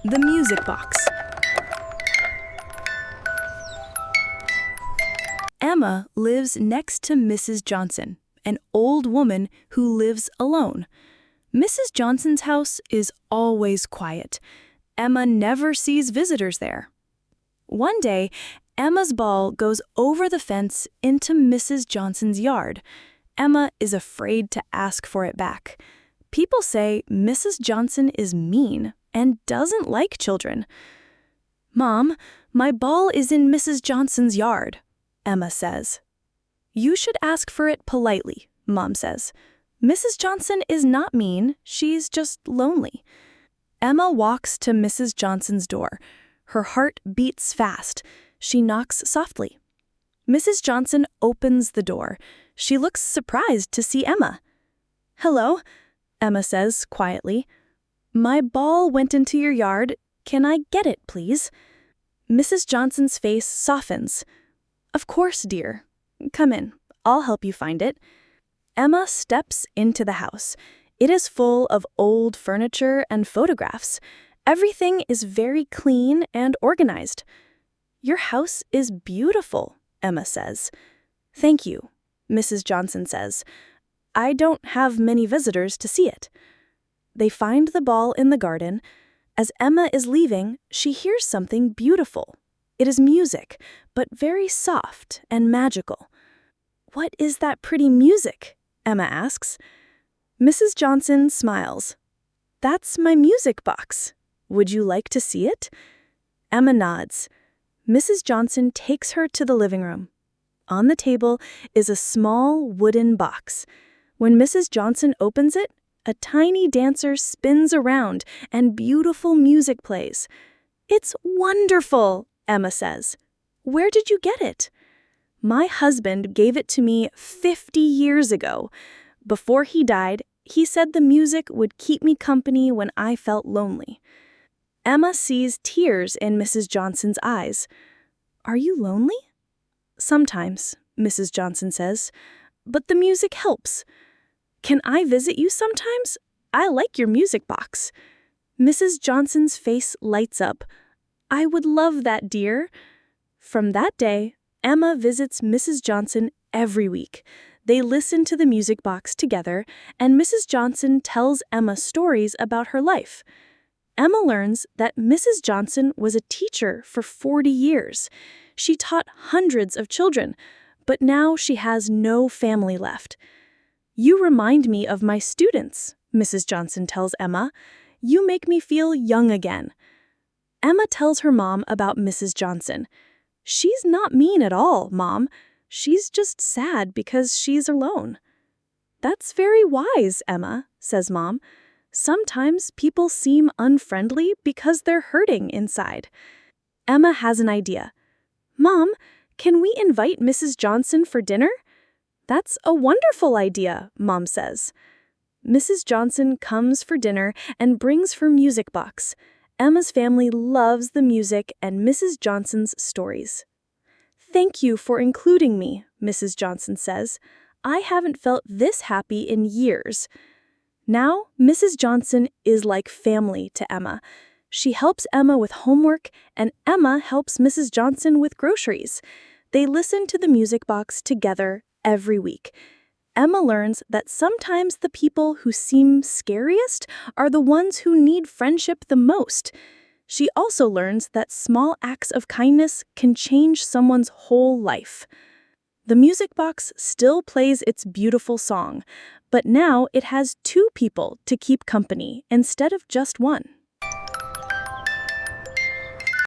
The Music Box. Emma lives next to Mrs. Johnson, an old woman who lives alone. Mrs. Johnson's house is always quiet. Emma never sees visitors there. One day, Emma's ball goes over the fence into Mrs. Johnson's yard. Emma is afraid to ask for it back. People say Mrs. Johnson is mean and doesn't like children. "Mom, my ball is in Mrs. Johnson's yard," Emma says. "You should ask for it politely," Mom says. "Mrs. Johnson is not mean, she's just lonely." Emma walks to Mrs. Johnson's door. Her heart beats fast. She knocks softly. Mrs. Johnson opens the door. She looks surprised to see Emma. "Hello," Emma says quietly. "My ball went into your yard. Can I get it, please?" Mrs. Johnson's face softens. "Of course, dear. Come in. I'll help you find it." Emma steps into the house. It is full of old furniture and photographs. Everything is very clean and organized. "Your house is beautiful," Emma says. "Thank you," Mrs. Johnson says. "I don't have many visitors to see it." They find the ball in the garden. As Emma is leaving, she hears something beautiful. It is music, but very soft and magical. "What is that pretty music?" Emma asks. Mrs. Johnson smiles. "That's my music box. Would you like to see it?" Emma nods. Mrs. Johnson takes her to the living room. On the table is a small wooden box. When Mrs. Johnson opens it, a tiny dancer spins around and beautiful music plays. "It's wonderful," Emma says. "Where did you get it?" "My husband gave it to me 50 years ago. Before he died, he said the music would keep me company when I felt lonely." Emma sees tears in Mrs. Johnson's eyes. "Are you lonely?" "Sometimes," Mrs. Johnson says, "but the music helps." "Can I visit you sometimes? I like your music box." Mrs. Johnson's face lights up. "I would love that, dear." From that day, Emma visits Mrs. Johnson every week. They listen to the music box together, and Mrs. Johnson tells Emma stories about her life. Emma learns that Mrs. Johnson was a teacher for 40 years. She taught hundreds of children, but now she has no family left. "You remind me of my students," Mrs. Johnson tells Emma. "You make me feel young again." Emma tells her mom about Mrs. Johnson. "She's not mean at all, Mom. She's just sad because she's alone." "That's very wise, Emma," says Mom. "Sometimes people seem unfriendly because they're hurting inside." Emma has an idea. "Mom, can we invite Mrs. Johnson for dinner?" "That's a wonderful idea," Mom says. Mrs. Johnson comes for dinner and brings her music box. Emma's family loves the music and Mrs. Johnson's stories. "Thank you for including me," Mrs. Johnson says. "I haven't felt this happy in years." Now, Mrs. Johnson is like family to Emma. She helps Emma with homework, and Emma helps Mrs. Johnson with groceries. They listen to the music box together every week. Emma learns that sometimes the people who seem scariest are the ones who need friendship the most. She also learns that small acts of kindness can change someone's whole life. The music box still plays its beautiful song, but now it has 2 people to keep company instead of just one.